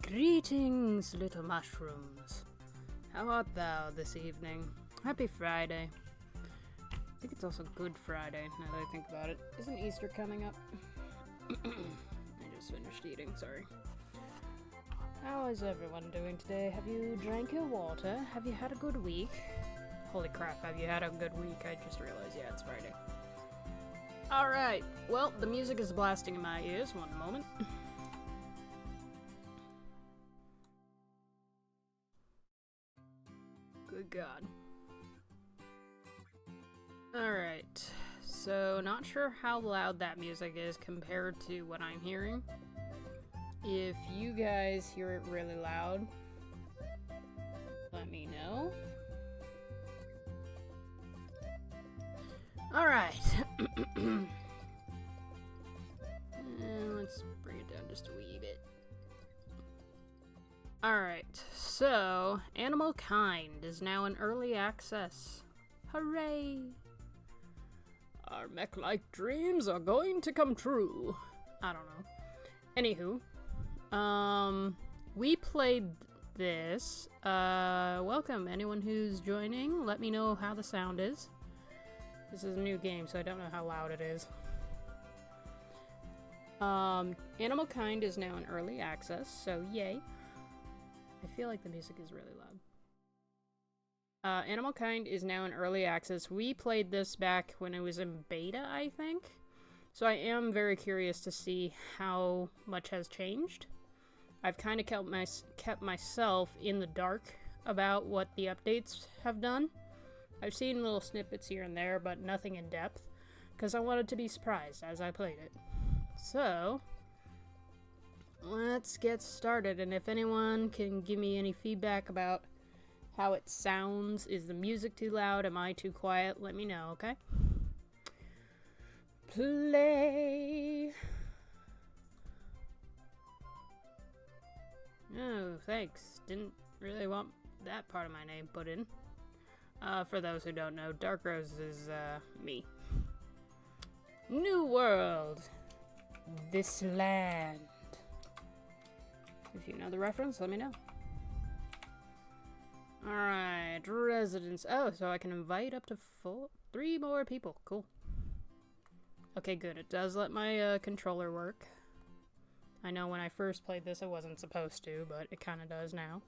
Greetings, little mushrooms. How art thou this evening? Happy Friday. I think it's also Good Friday, now that I think about it. Isn't Easter coming up? I just finished eating, sorry. How is everyone doing today? Have you drank your water? Have you had a good week? Holy crap, have you had a good week? I just realized, yeah, it's Friday. Alright, well, the music is blasting in my ears. One moment. Good God. Alright, so not sure how loud that music is compared to what I'm hearing. If you guys hear it really loud, let me know. Alright. Let's bring it down just a wee bit. Alright, so Animalkind is now in early access. Hooray! Our mech-like dreams are going to come true. I don't know. Anywho, we played this. Welcome, anyone who's joining. Let me know how the sound is. This is a new game, so I don't know how loud it is. Animalkind is now in early access, so yay. I feel like the music is really loud. Animalkind is now in early access. We played this back when it was in beta, I think. So I am very curious to see how much has changed. I've kind of kept myself in the dark about what the updates have done. I've seen little snippets here and there, but nothing in depth, because I wanted to be surprised as I played it. So, let's get started, and if anyone can give me any feedback about how it sounds, is the music too loud, am I too quiet, let me know, okay? Play! Oh, thanks. Didn't really want that part of my name put in. For those who don't know, Dark Rose is, me. New world. This land. If you know the reference, let me know. Alright, residents. Oh, so I can invite up to 3 more people. Cool. Okay, good. It does let my controller work. I know when I first played this, it wasn't supposed to, but it kind of does now.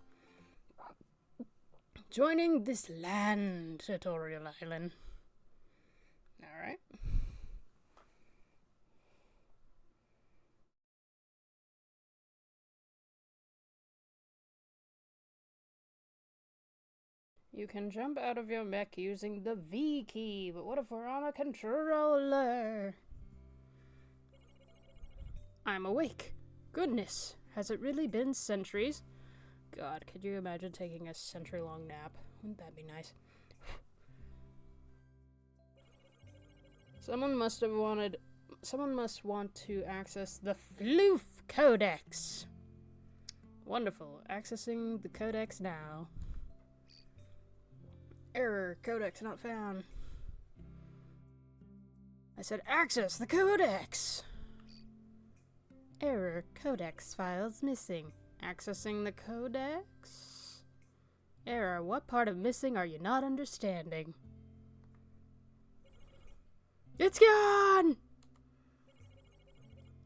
Joining this land, tutorial island. Alright. You can jump out of your mech using the V key, but what if we're on a controller? I'm awake. Goodness, has it really been centuries? God, could you imagine taking a century-long nap? Wouldn't that be nice? Someone must want to access the Floof Codex. Wonderful. Accessing the codex now. Error. Codex not found. I said access the codex. Error. Codex files missing. Accessing the codex? Error. What part of missing are you not understanding? It's gone!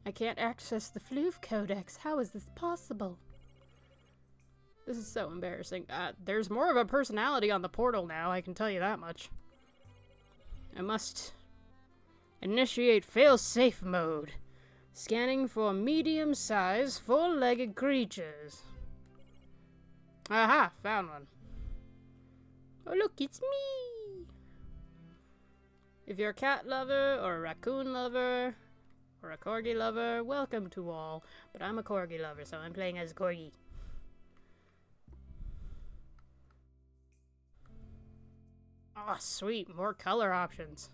I can't access the Floof Codex. How is this possible? This is so embarrassing. There's more of a personality on the portal now, I can tell you that much. I must initiate fail-safe mode. Scanning for medium-sized, four-legged creatures. Aha! Found one. Oh look, it's me! If you're a cat lover, or a raccoon lover, or a corgi lover, welcome to all. But I'm a corgi lover, so I'm playing as a corgi. Oh, sweet. More color options.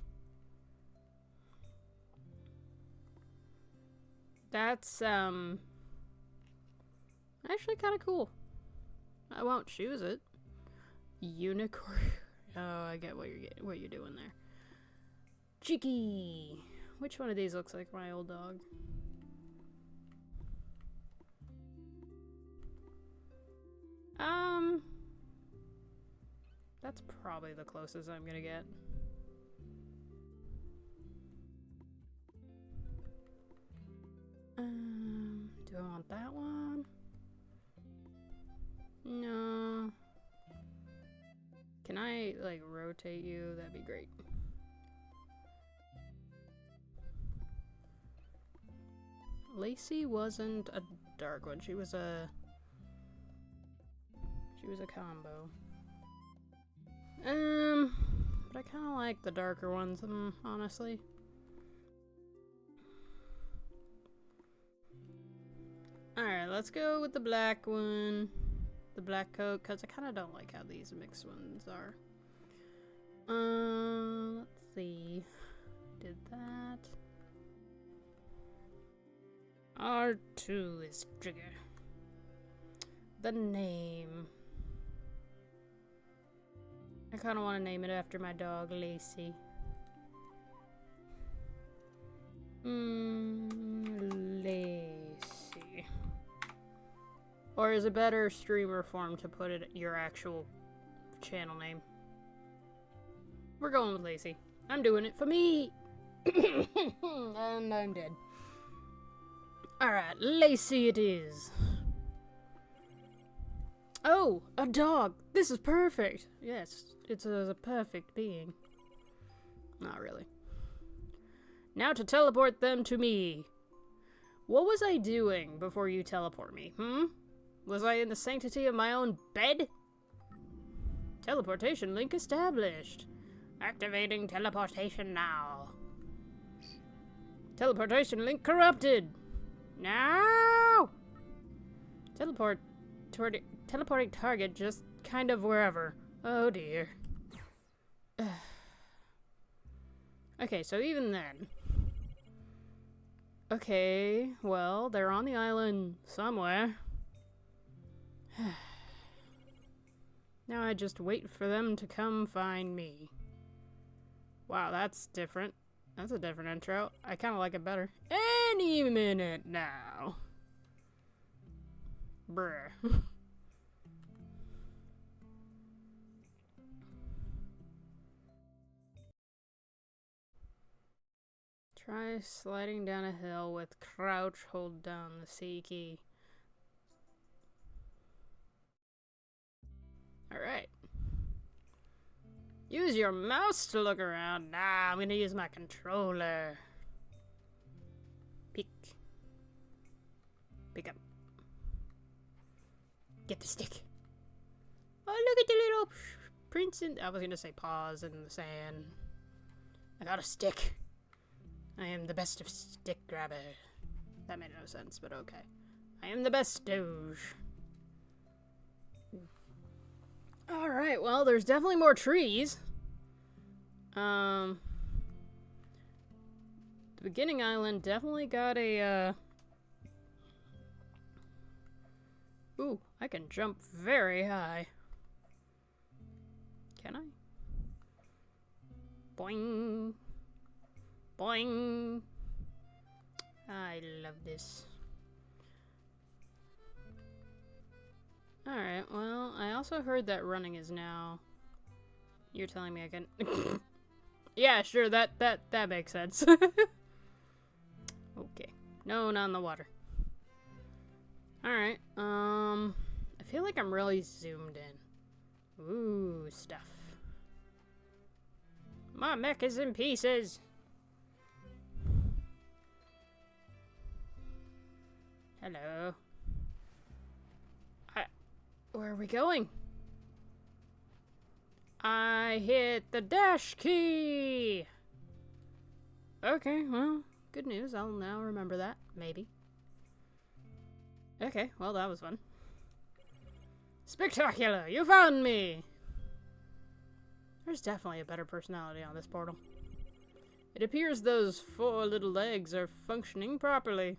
That's, actually kind of cool. I won't choose it. Unicorn. Oh, I get what you're doing there. Cheeky. Which one of these looks like my old dog? That's probably the closest I'm gonna get. Do I want that one? No. Can I, like, rotate you? That'd be great. Lacey wasn't a dark one. She was a combo. But I kind of like the darker ones, honestly. Alright, let's go with the black one. The black coat, because I kind of don't like how these mixed ones are. Let's see. Did that. R2 is trigger. The name. I kind of want to name it after my dog, Lacey. Lacey. Or is a better streamer form to put it your actual channel name? We're going with Lacey. I'm doing it for me. And I'm dead. Alright, Lacey it is. Oh, a dog. This is perfect. Yes, it's a perfect being. Not really. Now to teleport them to me. What was I doing before you teleport me, Was I in the sanctity of my own bed? Teleportation link established. Activating teleportation now. Teleportation link corrupted. Now! Teleporting target just kind of wherever. Oh dear. Okay, so even then. Okay, well, they're on the island somewhere. Now I just wait for them to come find me. Wow, that's different. That's a different intro. I kind of like it better. Any minute now. Bruh. Try sliding down a hill with crouch, hold down the C key. Alright. Use your mouse to look around. Nah, I'm gonna use my controller. Pick. Pick up. Get the stick. Oh, look at the little prints in... I was gonna say paws in the sand. I got a stick. I am the best of stick grabber. That made no sense, but okay. I am the best doge. Alright, well, there's definitely more trees. The beginning island definitely got a, Ooh, I can jump very high. Can I? Boing. Boing. I love this. Alright, well, I also heard that running is now... You're telling me I can... Yeah, sure, that makes sense. Okay. No, not in the water. Alright, I feel like I'm really zoomed in. Ooh, stuff. My mech is in pieces! Hello. Where are we going? I hit the dash key! Okay, well, good news. I'll now remember that. Maybe. Okay, well, that was fun. Spectacular! You found me! There's definitely a better personality on this portal. It appears those 4 little legs are functioning properly.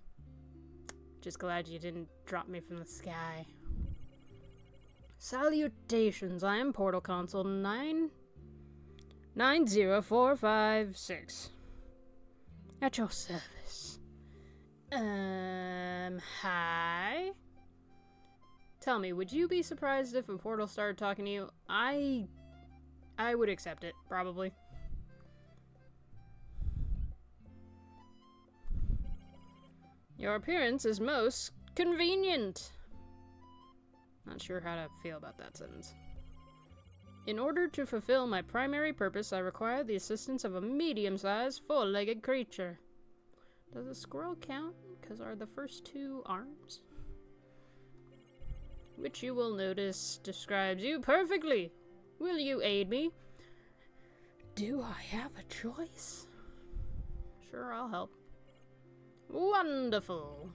Just glad you didn't drop me from the sky. Salutations, I am Portal Console 990456. At your service. Hi? tell me, would you be surprised if a portal started talking to you? I would accept it, probably. Your appearance is most convenient. Not sure how to feel about that sentence. In order to fulfill my primary purpose, I require the assistance of a medium-sized, four-legged creature. Does a squirrel count? Because are the first two arms? Which you will notice describes you perfectly. Will you aid me? Do I have a choice? Sure, I'll help. Wonderful.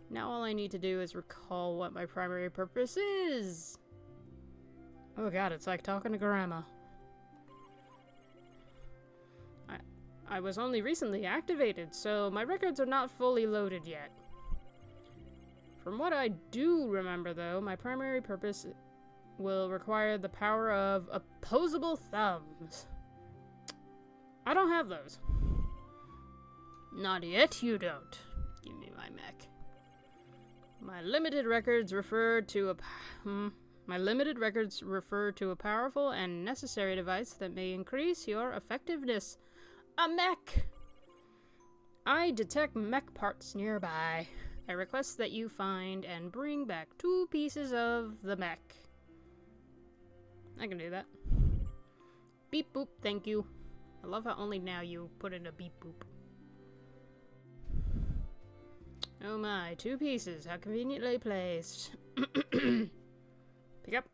Now all I need to do is recall what my primary purpose is. Oh god, it's like talking to Grandma. I was only recently activated, so my records are not fully loaded yet. From what I do remember, though, my primary purpose will require the power of opposable thumbs. I don't have those. Not yet, you don't. Give me my mech. My limited records refer to a powerful and necessary device that may increase your effectiveness. A mech! I detect mech parts nearby. I request that you find and bring back 2 pieces of the mech. I can do that. Beep boop, thank you. I love how only now you put in a beep boop. Oh my, 2 pieces. How conveniently placed. Pick up.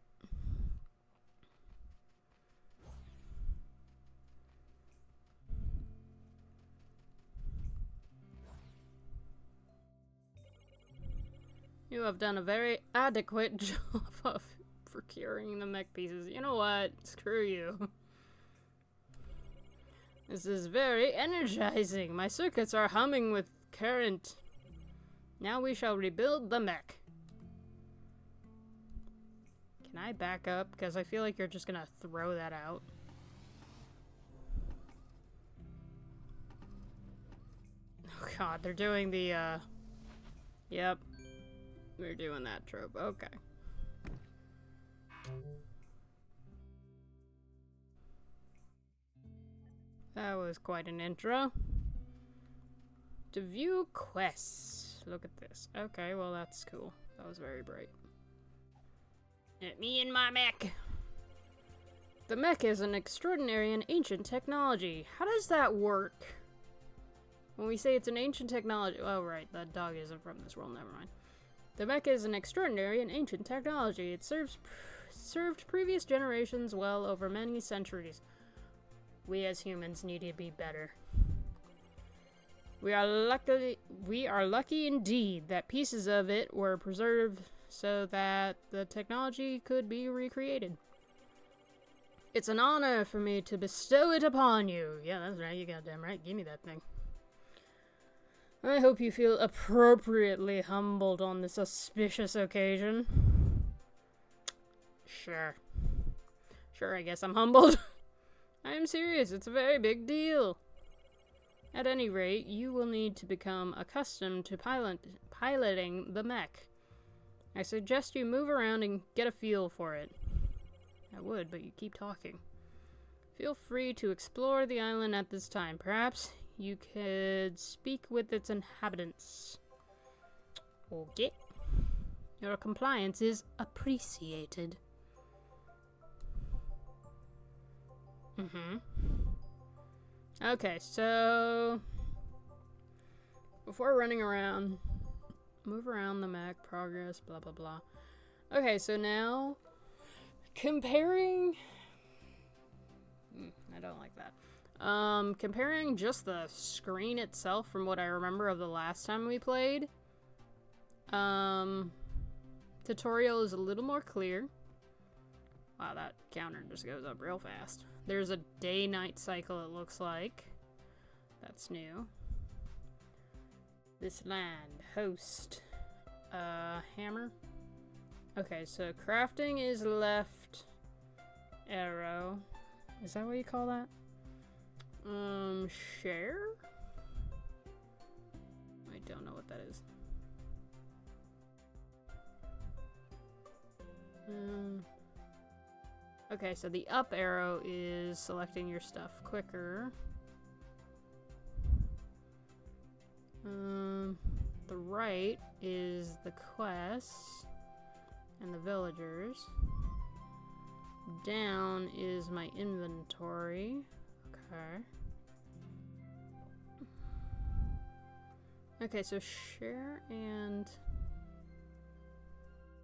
You have done a very adequate job of procuring the mech pieces. You know what? Screw you. This is very energizing. My circuits are humming with current. Now we shall rebuild the mech. Can I back up? Because I feel like you're just gonna throw that out. Oh god, they're doing the, Yep. We're doing that trope. Okay. That was quite an intro. To view quests. Look at this. Okay, well that's cool. That was very bright. Me and my mech. The mech is an extraordinary and ancient technology. How does that work? When we say it's an ancient technology... Oh, right. That dog isn't from this world. Never mind. The mech is an extraordinary and ancient technology. It served previous generations well over many centuries. We as humans need to be better. We are lucky indeed that pieces of it were preserved so that the technology could be recreated. It's an honor for me to bestow it upon you. Yeah, that's right. You goddamn right. Give me that thing. I hope you feel appropriately humbled on this auspicious occasion. Sure. Sure, I guess I'm humbled. I am serious, it's a very big deal. At any rate, you will need to become accustomed to piloting the mech. I suggest you move around and get a feel for it. I would, but you keep talking. Feel free to explore the island at this time. Perhaps you could speak with its inhabitants. Okay. Your compliance is appreciated. Okay, so before running around, move around the mech, progress, blah blah blah. Okay, so now comparing I don't like that. Comparing just the screen itself from what I remember of the last time we played. Tutorial is a little more clear. Wow, that counter just goes up real fast. There's a day-night cycle, it looks like. That's new. This land. Host. Hammer. Okay, so crafting is left arrow. Is that what you call that? Share? I don't know what that is. Okay, so the up arrow is selecting your stuff quicker. The right is the quests and the villagers. Down is my inventory. Okay. Okay, so share and...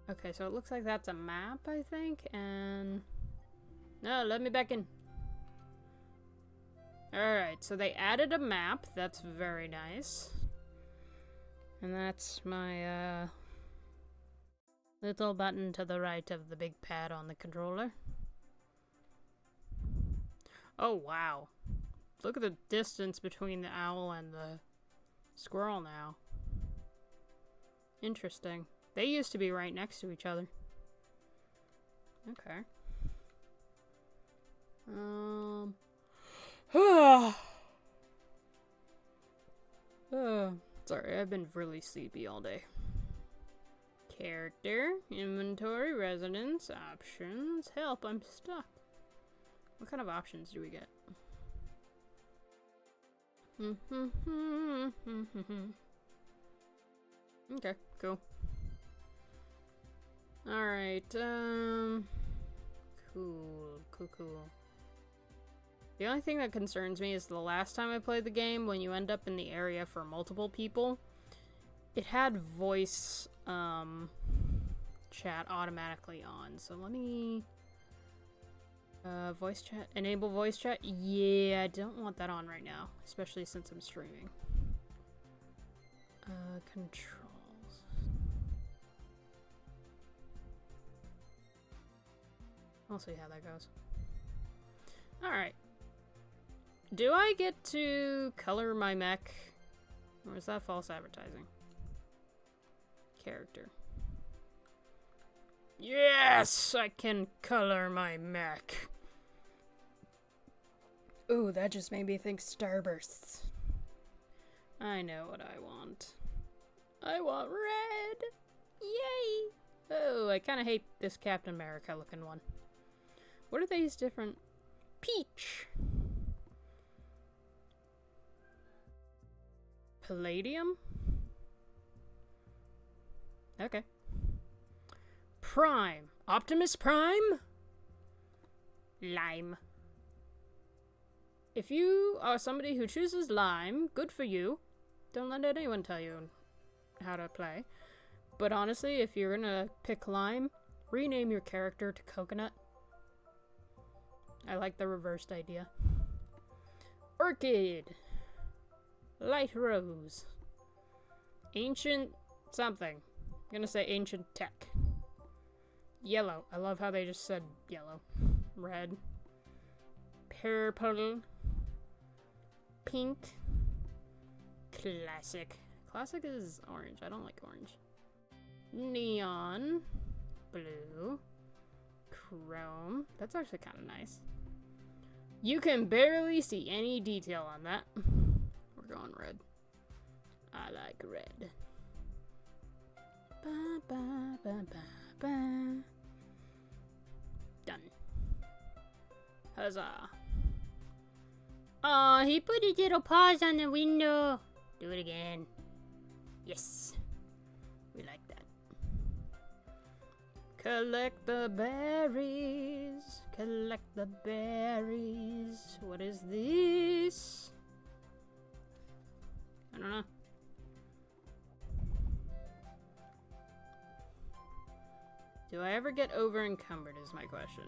Okay, so it looks like that's a map, I think, and... No, let me back in. Alright, so they added a map. That's very nice. And that's my, little button to the right of the big pad on the controller. Oh, wow. Look at the distance between the owl and the squirrel now. Interesting. They used to be right next to each other. Okay. Sorry, I've been really sleepy all day. Character, inventory, residence, options, help, I'm stuck. What kind of options do we get? Okay, cool. Alright, cool. The only thing that concerns me is the last time I played the game, when you end up in the area for multiple people, it had voice, chat automatically on. So let me... voice chat? Enable voice chat? Yeah, I don't want that on right now, especially since I'm streaming. Controls. I'll see how that goes. Alright. Do I get to color my mech? Or is that false advertising? Character. Yes! I can color my mech. Ooh, that just made me think starbursts. I know what I want. I want red! Yay! Oh, I kind of hate this Captain America looking one. What are these different... Peach! Palladium? Okay. Prime. Optimus Prime? Lime. If you are somebody who chooses lime, good for you. Don't let anyone tell you how to play. But honestly, if you're gonna pick lime, rename your character to coconut. I like the reversed idea. Orchid. Light rose. Ancient something. I'm gonna say ancient tech. Yellow. I love how they just said yellow. Red. Purple. Pink. Classic. Classic is orange. I don't like orange. Neon. Blue. Chrome. That's actually kind of nice. You can barely see any detail on that. We're going red. I like red. Ba, ba, ba, ba, ba. Done. Huzzah. Aw, he put his little paws on the window. Do it again. Yes. We like that. Collect the berries. Collect the berries. What is this? I don't know. Do I ever get over encumbered is my question.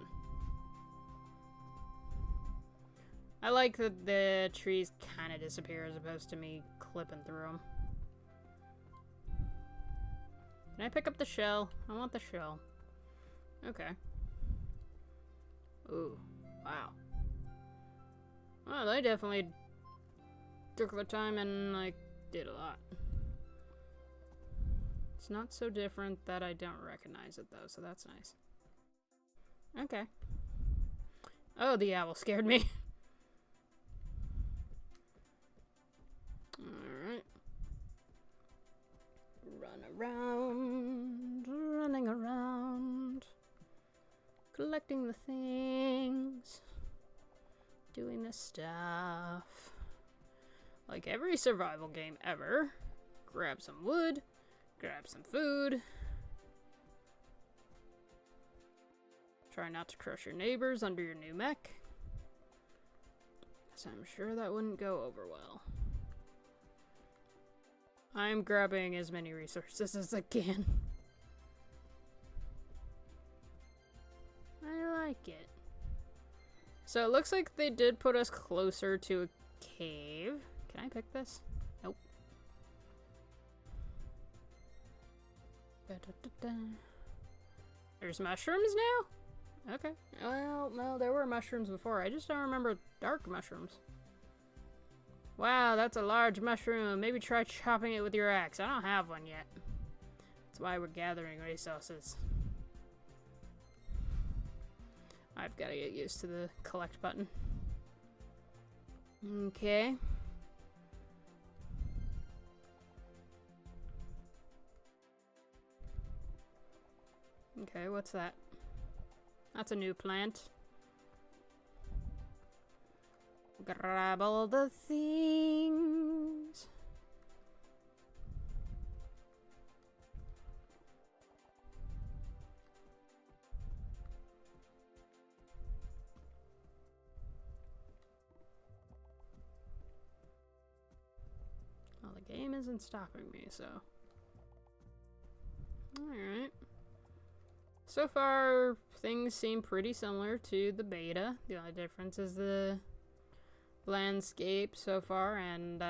I like that the trees kind of disappear as opposed to me clipping through them. Can I pick up the shell? I want the shell. Okay. Ooh. Wow. Well, they definitely took their time and, like, did a lot. It's not so different that I don't recognize it, though, so that's nice. Okay. Oh, the owl scared me. Alright. Run around, running around. collecting the things, doing the stuff. Like every survival game ever. Grab some wood, grab some food. Try not to crush your neighbors under your new mech, because I'm sure that wouldn't go over well. I'm grabbing as many resources as I can. I like it. So it looks like they did put us closer to a cave. Can I pick this? Nope. There's mushrooms now? Okay. Well, no, there were mushrooms before. I just don't remember dark mushrooms. Wow, that's a large mushroom. Maybe try chopping it with your axe. I don't have one yet. That's why we're gathering resources. I've got to get used to the collect button. Okay. Okay, what's that? That's a new plant. Grab all the things. Well, the game isn't stopping me, so. Alright. So far, things seem pretty similar to the beta. The only difference is the landscape so far, and,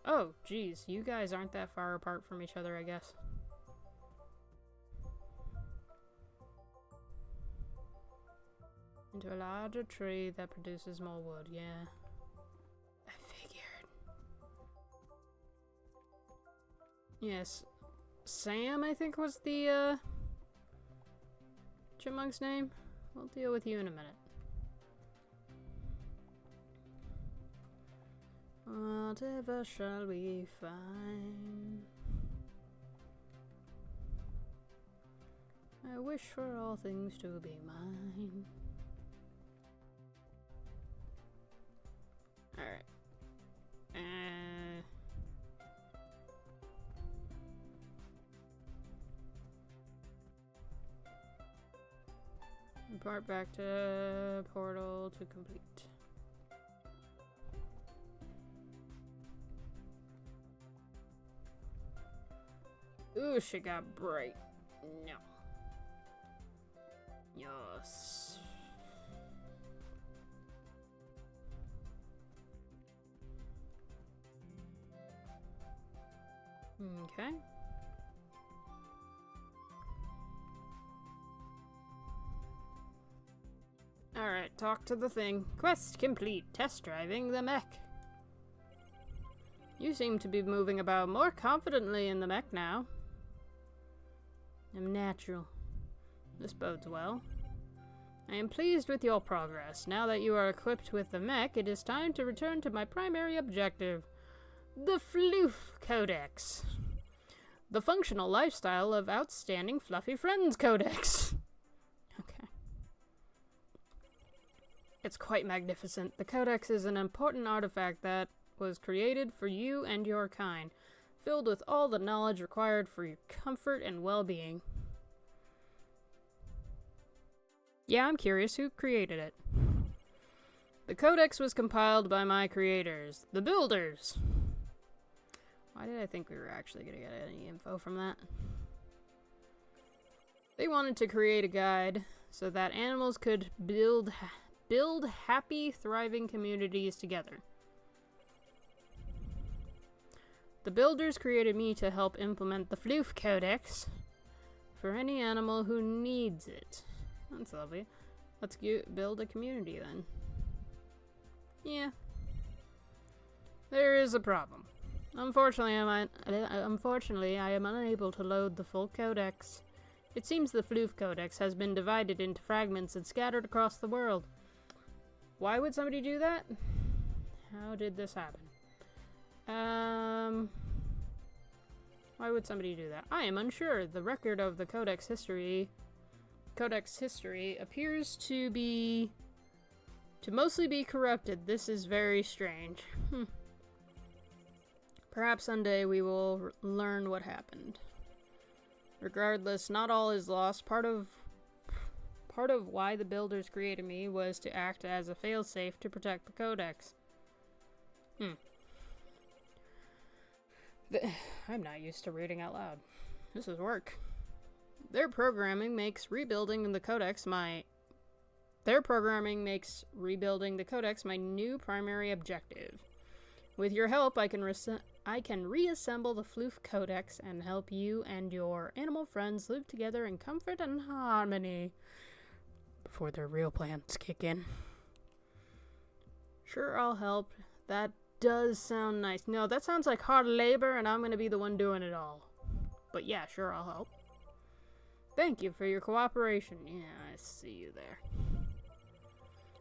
oh, geez, you guys aren't that far apart from each other, I guess. Into a larger tree that produces more wood, yeah. I figured. Yes. Sam, I think, was the, chipmunk's name. We'll deal with you in a minute. Whatever shall we find? I wish for all things to be mine. Alright. Report back to portal to complete. Ooh, she got bright. No. Yes. Okay. Alright, talk to the thing. Quest complete. Test driving the mech. You seem to be moving about more confidently in the mech now. I'm natural. This bodes well. I am pleased with your progress. Now that you are equipped with the mech, it is time to return to my primary objective. The Floof Codex. The functional lifestyle of outstanding fluffy friends codex. Okay. It's quite magnificent. The codex is an important artifact that was created for you and your kind, filled with all the knowledge required for your comfort and well-being. Yeah, I'm curious who created it. The codex was compiled by my creators, the builders. Why did I think we were actually going to get any info from that? They wanted to create a guide so that animals could build happy, thriving communities together. The builders created me to help implement the Floof Codex for any animal who needs it. That's lovely. Let's build a community then. Yeah. There is a problem. Unfortunately, I am unable to load the full codex. It seems the Floof Codex has been divided into fragments and scattered across the world. Why would somebody do that? How did this happen? Why would somebody do that? I am unsure. The record of the Codex history appears to mostly be corrupted. This is very strange. Perhaps someday we will learn what happened. Regardless, not all is lost. Part of why the builders created me was to act as a failsafe to protect the Codex. I'm not used to reading out loud. This is work. Their programming makes rebuilding the Codex my new primary objective. With your help, I can reassemble the Floof Codex and help you and your animal friends live together in comfort and harmony before their real plans kick in. Sure, I'll help. That does sound nice. No, that sounds like hard labor, and I'm gonna be the one doing it all. But yeah, sure, I'll help. Thank you for your cooperation. Yeah, I see you there.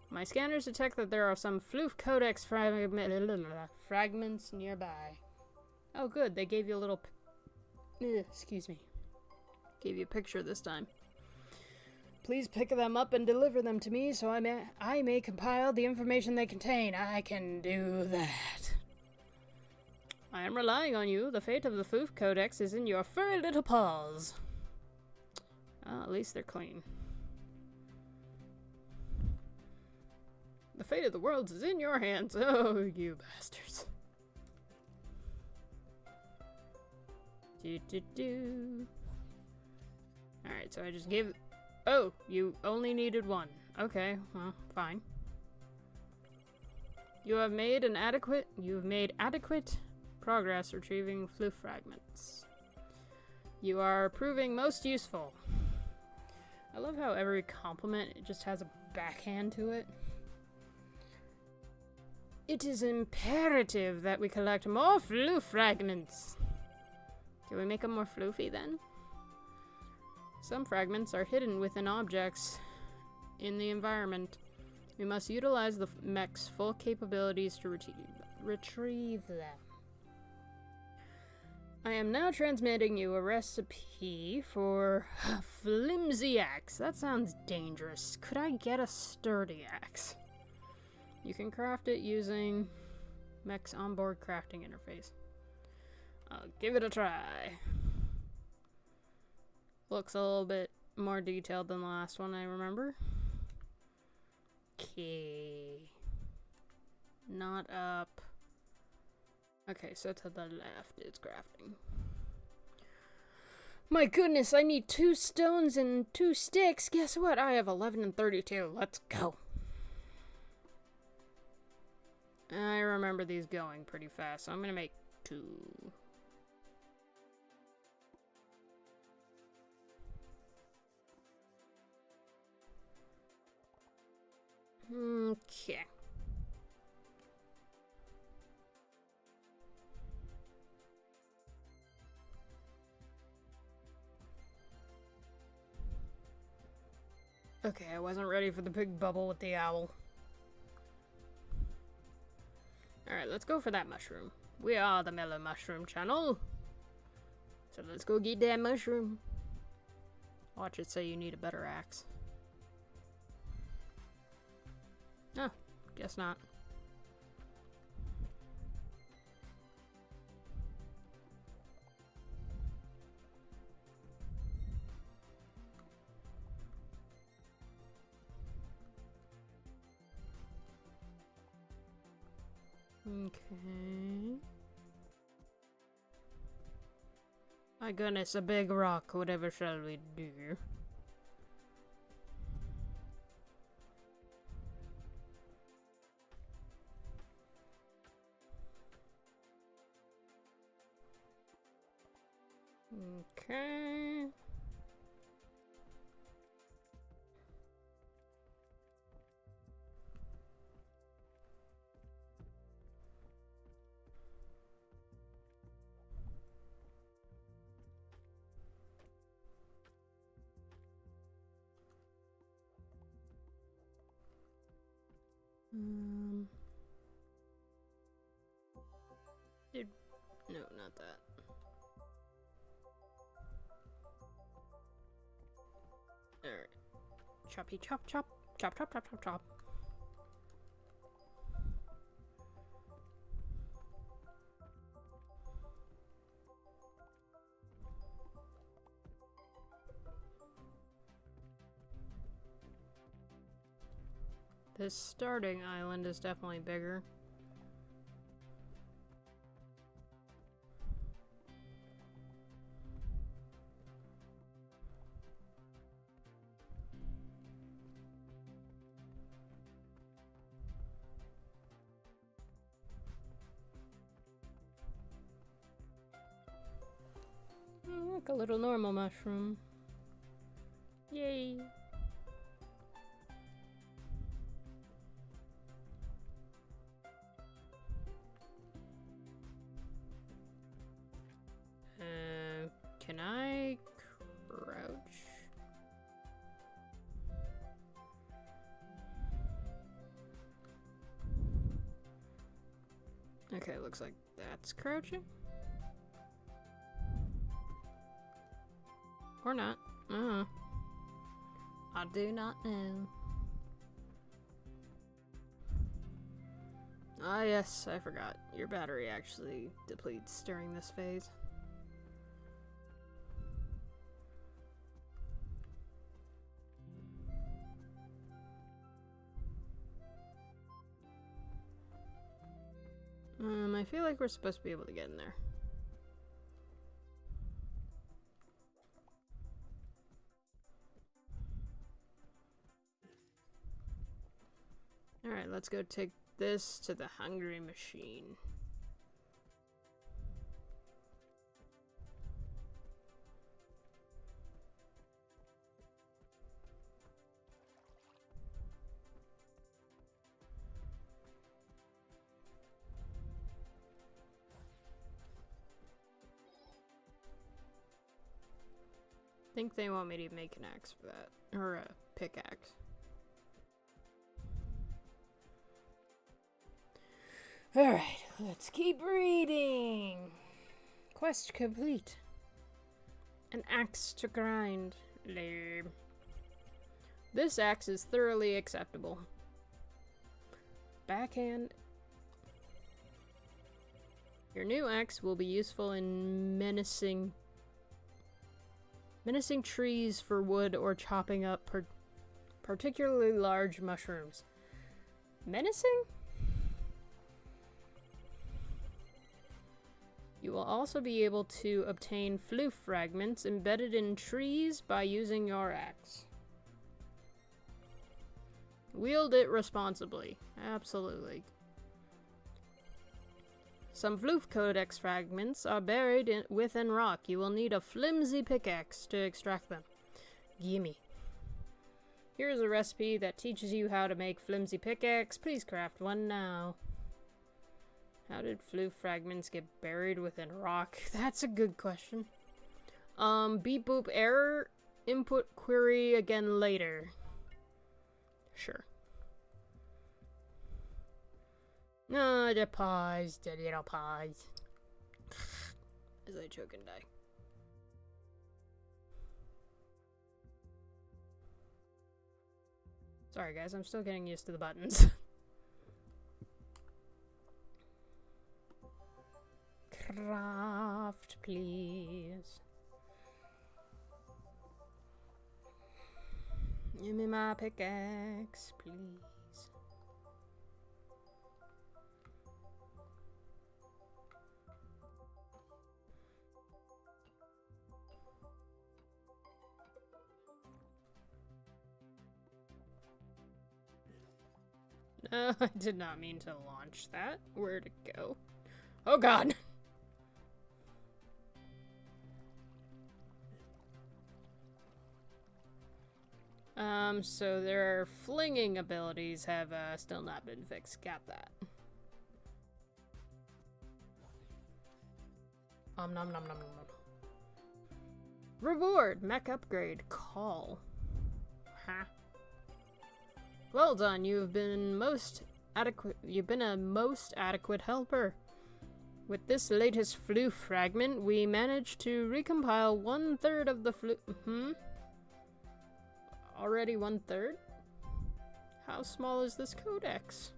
My scanners detect that there are some Floof Codex fragments nearby. Oh, good. They gave you a little... excuse me. Gave you a picture this time. Please pick them up and deliver them to me so I may compile the information they contain. I can do that. I am relying on you. The fate of the Floof Codex is in your furry little paws. Well, at least they're clean. The fate of the world is in your hands. Oh, you bastards. Alright, so I just gave... Oh, you only needed one. Okay, well, fine. You've made adequate progress retrieving Floof fragments. You are proving most useful. I love how every compliment just has a backhand to it. It is imperative that we collect more Floof fragments. Can we make them more floofy then? Some fragments are hidden within objects in the environment. We must utilize the mech's full capabilities to retrieve them. I am now transmitting you a recipe for a flimsy axe. That sounds dangerous. Could I get a sturdy axe? You can craft it using Mech's onboard crafting interface. I'll give it a try. Looks a little bit more detailed than the last one, I remember. Okay. Not up. Okay, so to the left it's crafting. My goodness, I need 2 stones and 2 sticks. Guess what? I have 11 and 32. Let's go. I remember these going pretty fast, so I'm gonna make 2. Okay. Okay, I wasn't ready for the big bubble with the owl. Alright, let's go for that mushroom. We are the Mellow Mushroom channel. So let's go get that mushroom. Watch it say you need a better axe. Oh, guess not. Okay. My goodness, a big rock. Whatever shall we do? Okay. Dude, no, not that. Alright. Choppy chop chop. Chop chop chop chop chop. This starting island is definitely bigger. Like a little normal mushroom. Yay! Can I crouch? Okay, looks like that's crouching. Or not. I do not know. Ah, yes, I forgot. Your battery actually depletes during this phase. I feel like we're supposed to be able to get in there. Alright, let's go take this to the hungry machine. I think they want me to make an axe for that, or a pickaxe. Alright, let's keep reading. Quest complete. An axe to grind. Lame. This axe is thoroughly acceptable. Backhand. Your new axe will be useful in menacing trees for wood or chopping up particularly large mushrooms. Menacing? You will also be able to obtain floof fragments embedded in trees by using your axe. Wield it responsibly. Absolutely. Some floof codex fragments are buried within rock. You will need a flimsy pickaxe to extract them. Gimme. Here's a recipe that teaches you how to make flimsy pickaxe. Please craft one now. How did floof fragments get buried within rock? That's a good question. Beep boop error. Input query again later. Sure. No, the paws, the little paws. As I choke and die. Sorry guys, I'm still getting used to the buttons. Craft, please. Give me my pickaxe, please. No, I did not mean to launch that. Where'd it go? Oh god! So their flinging abilities have still not been fixed. Got that. Nom nom nom nom nom. Reward, mech upgrade, call. Huh? Well done, you've been most adequate. You've been a most adequate helper. With this latest floof fragment, we managed to recompile 1/3 of the floof. Already 1/3? How small is this codex?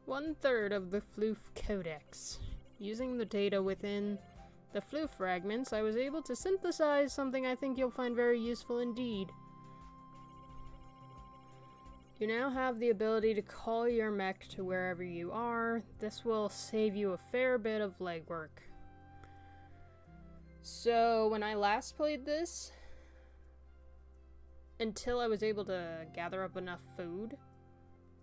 1/3 of the floof codex. Using the data within the floof fragments, I was able to synthesize something I think you'll find very useful indeed. You now have the ability to call your mech to wherever you are. This will save you a fair bit of legwork. So, when I last played this, until I was able to gather up enough food,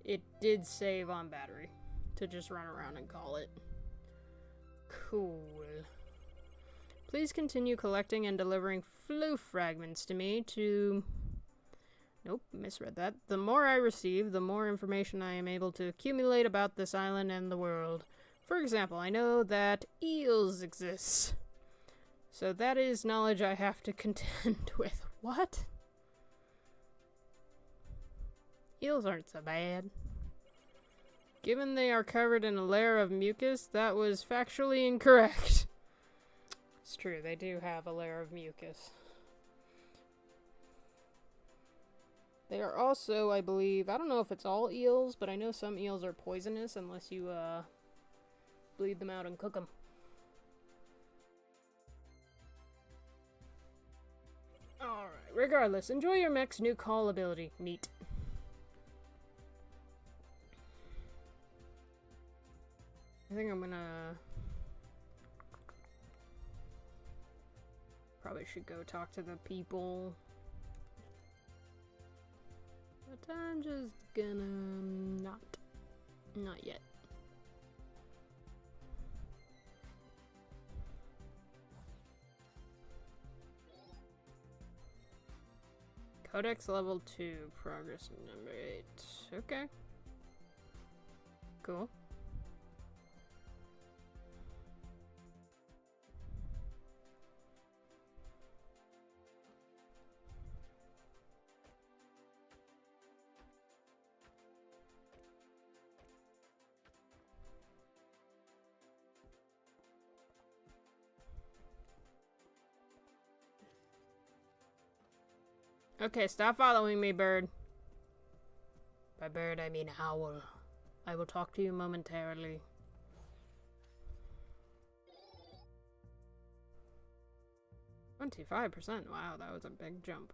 it did save on battery to just run around and call it. Cool. Please continue collecting and delivering floof fragments to me to... Nope, misread that. The more I receive, the more information I am able to accumulate about this island and the world. For example, I know that eels exist. So that is knowledge I have to contend with. What? Eels aren't so bad. Given they are covered in a layer of mucus, that was factually incorrect. It's true, they do have a layer of mucus. They are also, I believe, I don't know if it's all eels, but I know some eels are poisonous unless you, bleed them out and cook them. Alright, regardless, enjoy your mech's new call ability. Neat. I think I'm gonna... Probably should go talk to the people. But I'm just gonna not yet. Codex level 2, progress number 8. Okay. Cool. Okay, stop following me, bird. By bird, I mean owl. I will talk to you momentarily. $25%. Wow, that was a big jump.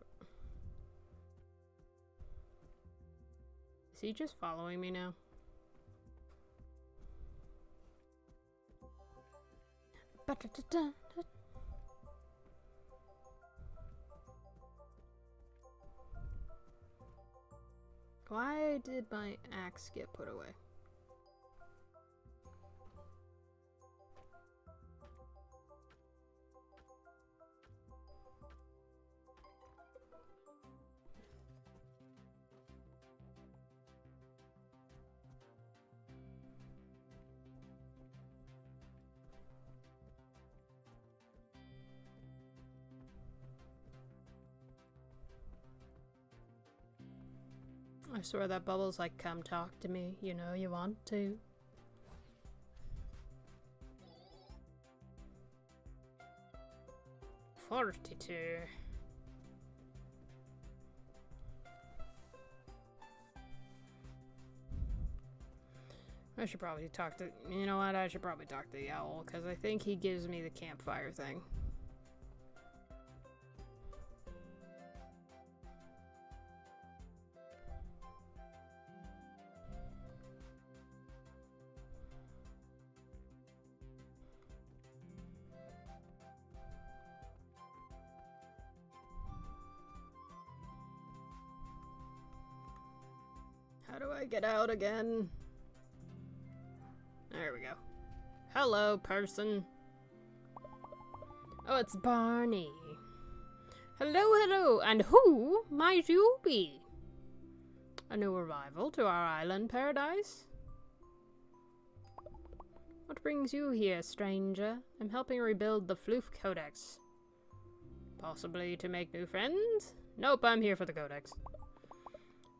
Is he just following me now? Why did my axe get put away? I swear that Bubble's like, come talk to me, you know you want to. $42. I should probably talk to, you know what, I should probably talk to the owl, because I think he gives me the campfire thing. How do I get out again? There we go. Hello, person. Oh, it's Barney. Hello, hello, and who might you be? A new arrival to our island paradise? What brings you here, stranger? I'm helping rebuild the Floof Codex. Possibly to make new friends? Nope, I'm here for the Codex.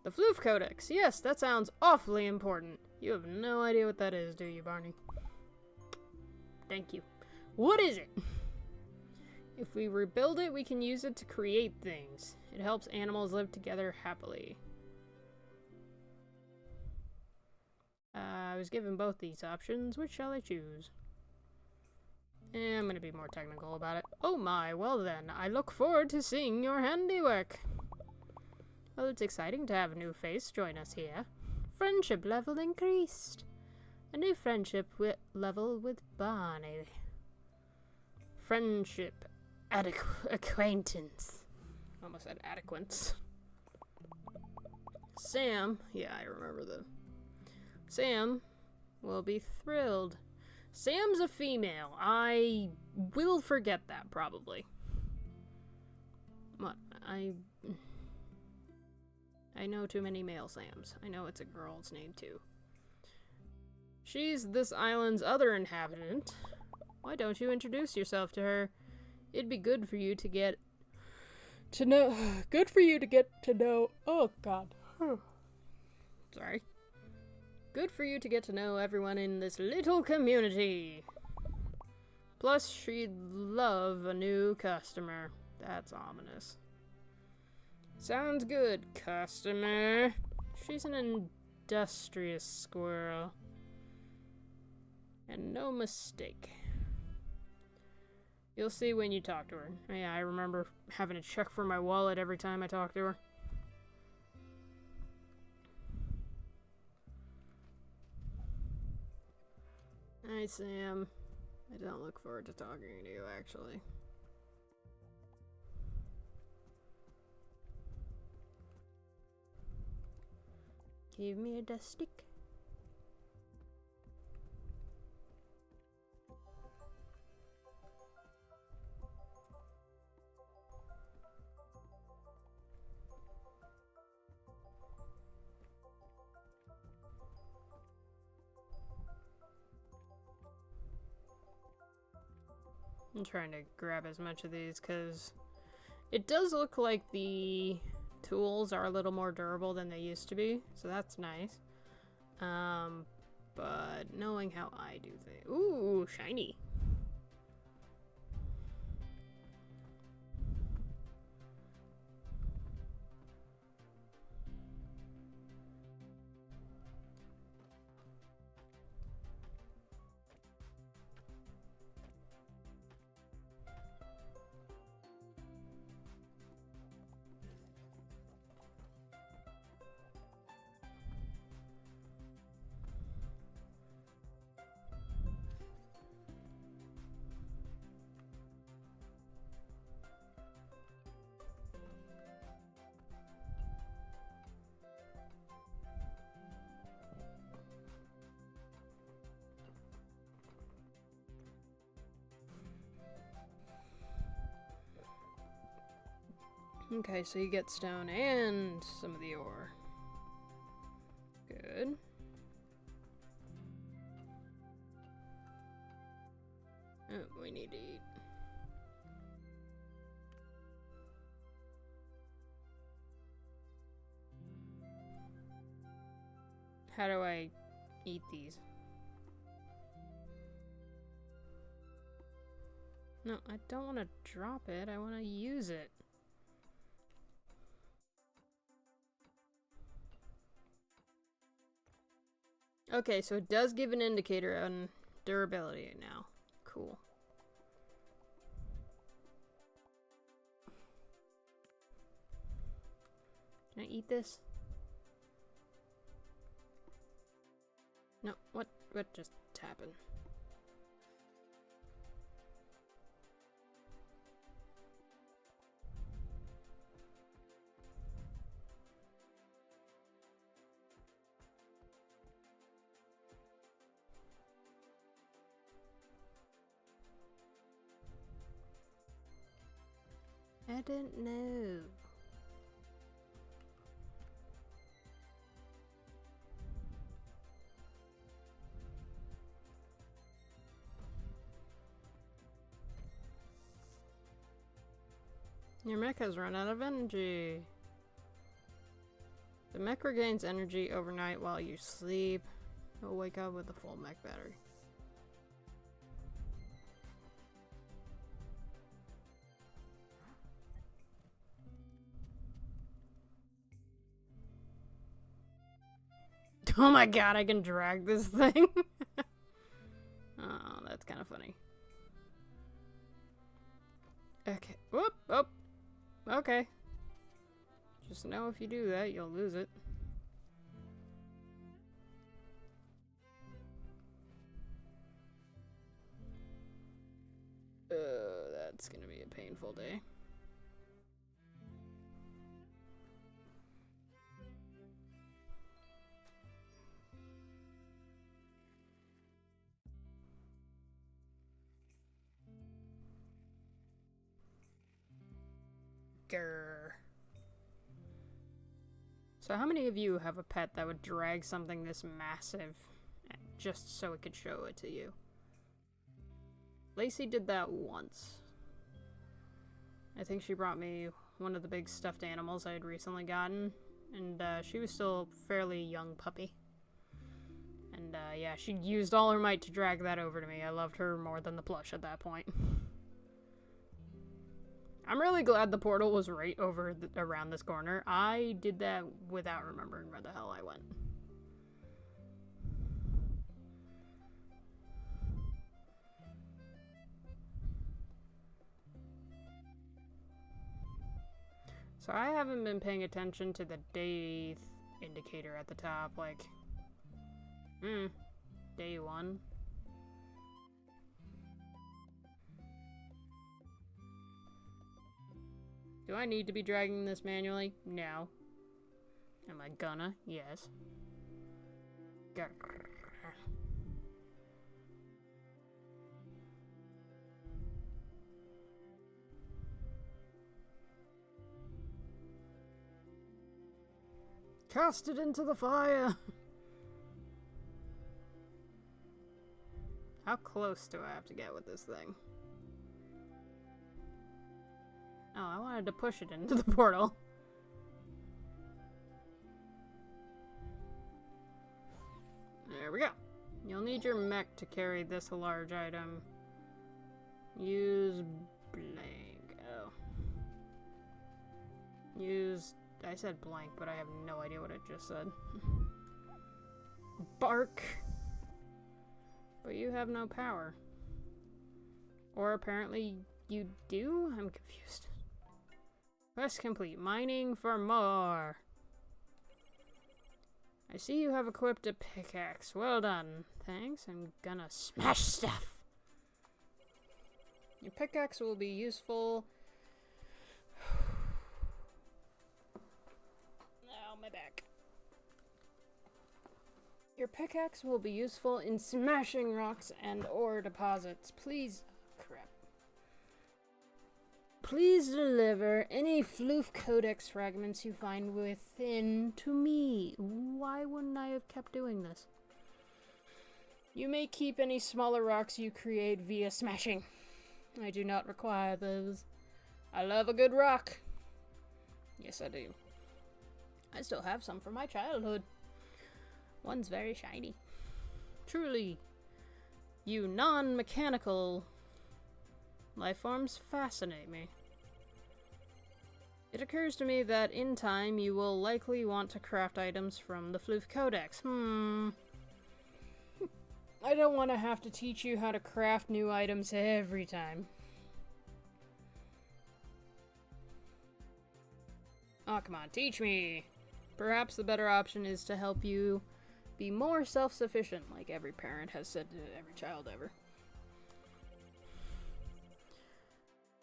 The Floof Codex. Yes, that sounds awfully important. You have no idea what that is, do you, Barney? Thank you. What is it? If we rebuild it, we can use it to create things. It helps animals live together happily. I was given both these options. Which shall I choose? I'm gonna be more technical about it. Oh my, well then, I look forward to seeing your handiwork. Well, it's exciting to have a new face join us here. Friendship level increased. A new friendship level with Barney. Friendship. Acquaintance. Almost said adequance. Sam. Yeah, I remember the... Sam will be thrilled. Sam's a female. I will forget that, probably. What? I know too many male Sams. I know it's a girl's name, too. She's this island's other inhabitant. Why don't you introduce yourself to her? It'd be good for you to get to know... Good for you to get to know... Oh, God. Sorry. Good for you to get to know everyone in this little community. Plus, she'd love a new customer. That's ominous. Sounds good, customer. She's an industrious squirrel. And no mistake. You'll see when you talk to her. Yeah, I remember having to check for my wallet every time I talked to her. Hi, Sam. I don't look forward to talking to you, actually. Give me a dust stick. I'm trying to grab as much of these because it does look like the tools are a little more durable than they used to be, so that's nice. But knowing how I do things... Ooh, shiny. Okay, so you get stone and some of the ore. Good. Oh, we need to eat. How do I eat these? No, I don't want to drop it. I want to use it. Okay, so it does give an indicator on durability now. Cool. Can I eat this? No, what just happened? I don't know. Your mech has run out of energy. The mech regains energy overnight while you sleep. You'll wake up with a full mech battery. Oh my god, I can drag this thing. Oh, that's kind of funny. Okay. Whoop. Oh. Okay. Just know if you do that, you'll lose it. That's gonna be a painful day. Grr. So how many of you have a pet that would drag something this massive just so it could show it to you? Lacey did that once. I think she brought me one of the big stuffed animals I had recently gotten, and she was still a fairly young puppy. And yeah, she used all her might to drag that over to me. I loved her more than the plush at that point. I'm really glad the portal was right over around this corner. I did that without remembering where the hell I went. So I haven't been paying attention to the day indicator at the top, like, day 1. Do I need to be dragging this manually? No. Am I gonna? Yes. Grr. Cast it into the fire! How close do I have to get with this thing? Oh, I wanted to push it into the portal. There we go. You'll need your mech to carry this large item. Use blank. Oh. Use... I said blank, but I have no idea what it just said. Bark. But you have no power. Or apparently you do? I'm confused. Quest complete. Mining for more. I see you have equipped a pickaxe. Well done. Thanks. I'm gonna smash stuff. Your pickaxe will be useful... my back. Your pickaxe will be useful in smashing rocks and ore deposits. Please... crap. Please deliver any floof codex fragments you find within to me. Why wouldn't I have kept doing this? You may keep any smaller rocks you create via smashing. I do not require those. I love a good rock. Yes, I do. I still have some from my childhood. One's very shiny. Truly, you non-mechanical life forms fascinate me. It occurs to me that in time you will likely want to craft items from the Floof Codex. I don't want to have to teach you how to craft new items every time. Oh, come on, teach me! Perhaps the better option is to help you be more self-sufficient, like every parent has said to every child ever.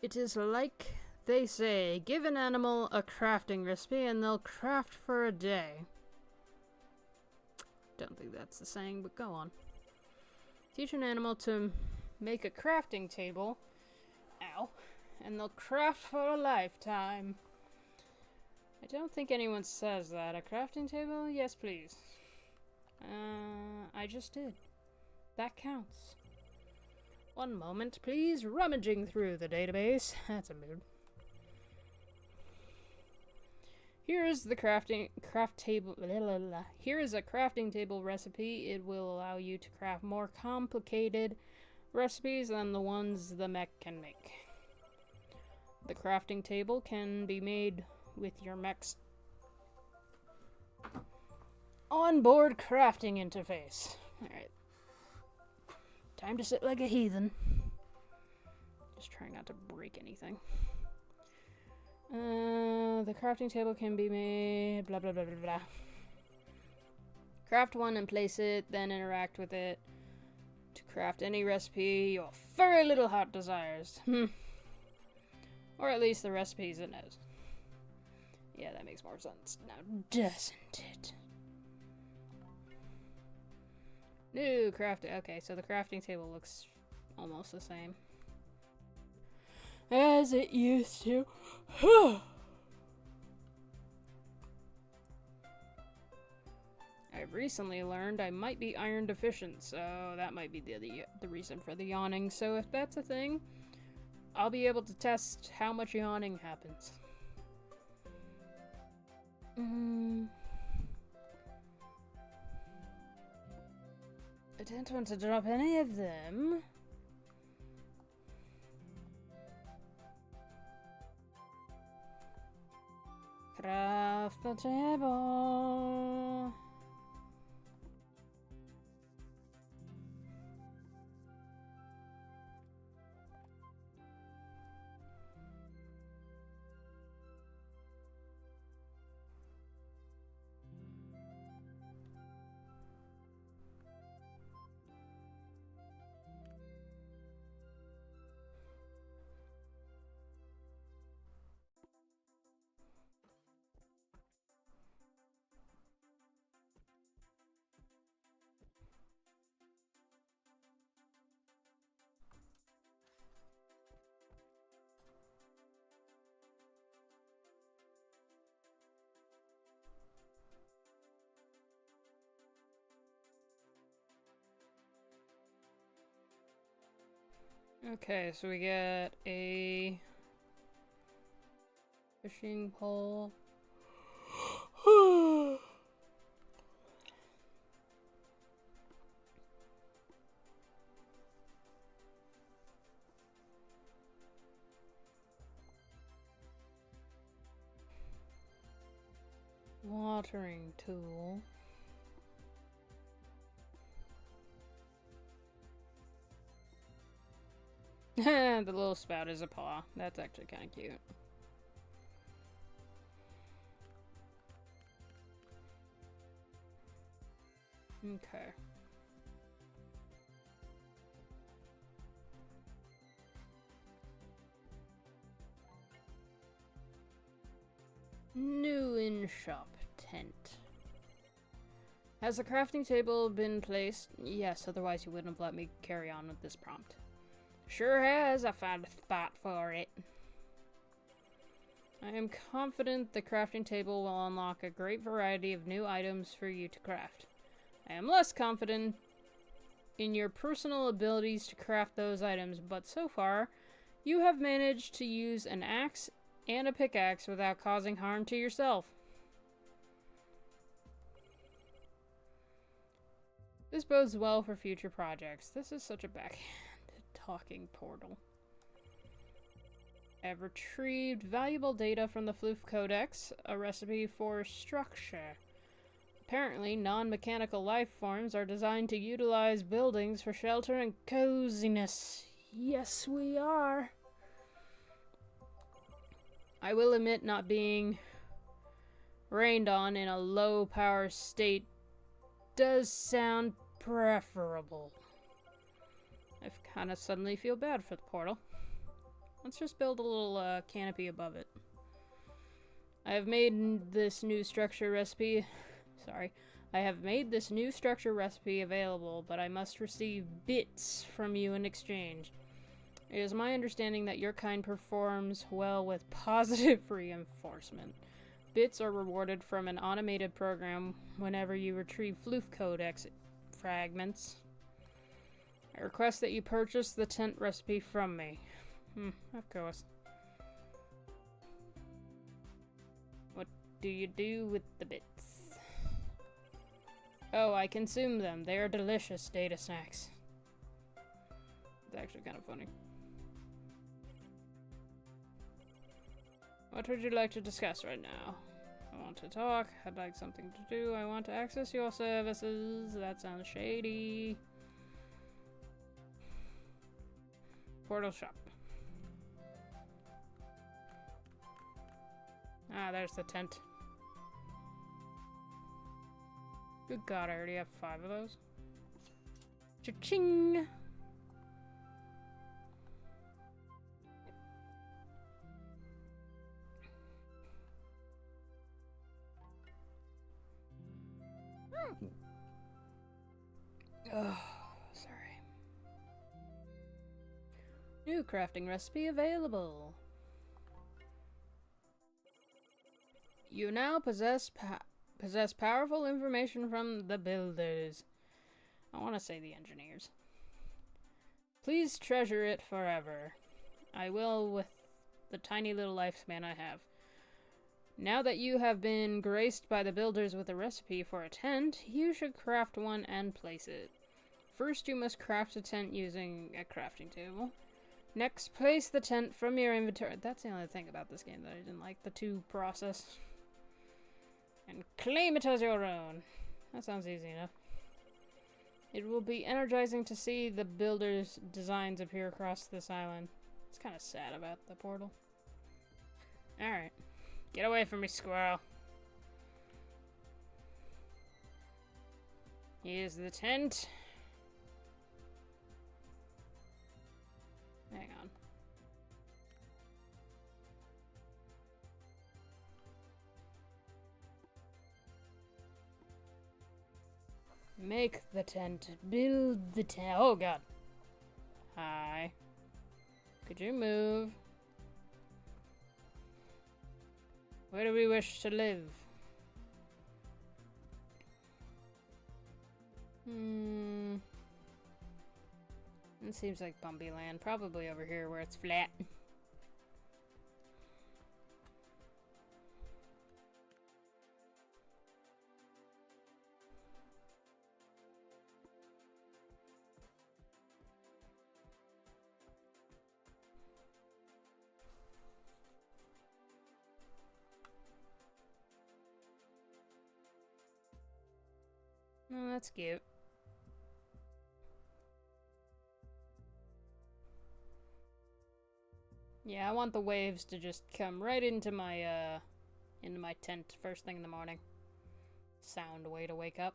It is like they say, give an animal a crafting recipe and they'll craft for a day. Don't think that's the saying, but go on. Teach an animal to make a crafting table, ow, and they'll craft for a lifetime. I don't think anyone says that. A crafting table? Yes, please. I just did. That counts. One moment, please. Rummaging through the database. That's a mood. Here is the craft table. Here is a crafting table recipe. It will allow you to craft more complicated recipes than the ones the mech can make. The crafting table can be made with your mech's onboard crafting interface. Alright. Time to sit like a heathen. Just trying not to break anything. The crafting table can be made, blah blah blah blah blah. Craft one and place it, then interact with it to craft any recipe your very little heart desires. Or at least the recipes it knows. Yeah, that makes more sense now, doesn't it? New crafting. Okay, so the crafting table looks almost the same as it used to. I've recently learned I might be iron deficient, so that might be the reason for the yawning. So if that's a thing, I'll be able to test how much yawning happens. I don't want to drop any of them. Craft the table. Okay, so we get a fishing pole. Watering tool. The little spout is a paw. That's actually kind of cute. Okay. New in-shop tent. Has the crafting table been placed? Yes, otherwise you wouldn't have let me carry on with this prompt. Sure has. I found a spot for it. I am confident the crafting table will unlock a great variety of new items for you to craft. I am less confident in your personal abilities to craft those items, but so far, you have managed to use an axe and a pickaxe without causing harm to yourself. This bodes well for future projects. This is such a backhanded talking portal. I have retrieved valuable data from the Floof Codex, a recipe for structure. Apparently, non-mechanical life forms are designed to utilize buildings for shelter and coziness. Yes, we are. I will admit not being rained on in a low-power state does sound preferable. I kind of suddenly feel bad for the portal. Let's just build a little canopy above it. I have made this new structure recipe... Sorry. I have made this new structure recipe available, but I must receive bits from you in exchange. It is my understanding that your kind performs well with positive reinforcement. Bits are rewarded from an automated program whenever you retrieve Floof Codex fragments. I request that you purchase the tent recipe from me. Of course. What do you do with the bits? Oh, I consume them. They are delicious data snacks. It's actually kind of funny. What would you like to discuss right now? I want to talk. I'd like something to do. I want to access your services. That sounds shady. Portal shop. Ah, there's the tent. Good God, I already have 5 of those. Cha-ching! Oh, sorry. New crafting recipe available. You now possess powerful information from the builders. I want to say the engineers. Please treasure it forever. I will with the tiny little lifespan I have. Now that you have been graced by the builders with a recipe for a tent, you should craft one and place it. First, you must craft a tent using a crafting table. Next, place the tent from your inventory. That's the only thing about this game that I didn't like, the 2 process. And claim it as your own. That sounds easy enough. It will be energizing to see the builders' designs appear across this island. It's kind of sad about the portal. Alright. Get away from me, squirrel. Here's the tent. Hang on. Make the tent. Build the tent. Oh, God. Hi. Could you move? Where do we wish to live? It seems like bumpy land. Probably over here where it's flat. Oh, that's cute. Yeah, I want the waves to just come right into my tent first thing in the morning. Sound way to wake up.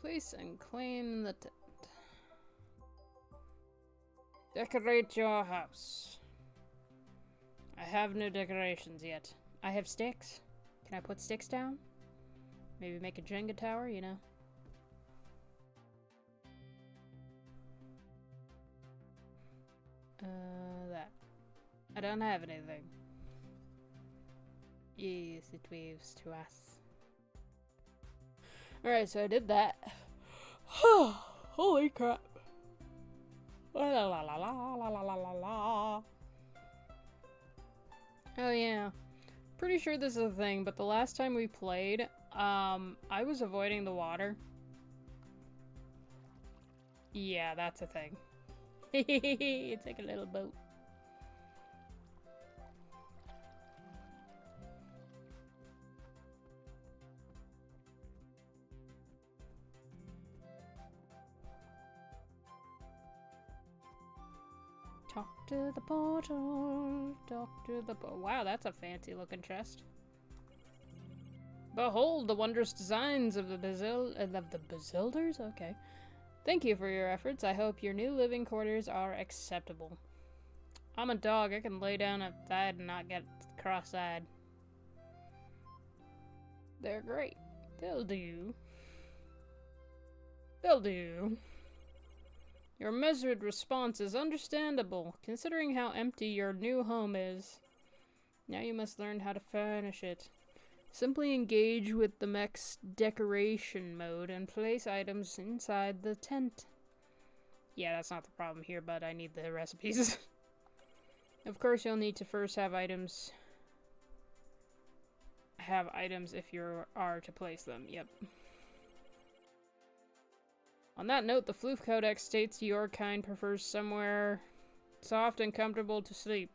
Place and claim the tent. Decorate your house. I have no decorations yet. I have sticks. Can I put sticks down? Maybe make a Jenga tower, you know? That. I don't have anything. Yes, it waves to us. Alright, so I did that. Holy crap. La la la la la la la la la. Oh yeah. Pretty sure this is a thing, but the last time we played, I was avoiding the water. Yeah, that's a thing. It's like a little boat. Talk to the portal, talk to the portal. Wow, that's a fancy looking chest. Behold the wondrous designs of the Bezilders? Okay. Thank you for your efforts. I hope your new living quarters are acceptable. I'm a dog. I can lay down outside and not get cross-eyed. They're great. They'll do. They'll do. Your measured response is understandable, considering how empty your new home is. Now you must learn how to furnish it. Simply engage with the Mech's decoration mode and place items inside the tent. Yeah, that's not the problem here, but I need the recipes. Of course, you'll need to first have items. Have items if you are to place them. Yep. On that note, the Floof Codex states your kind prefers somewhere soft and comfortable to sleep.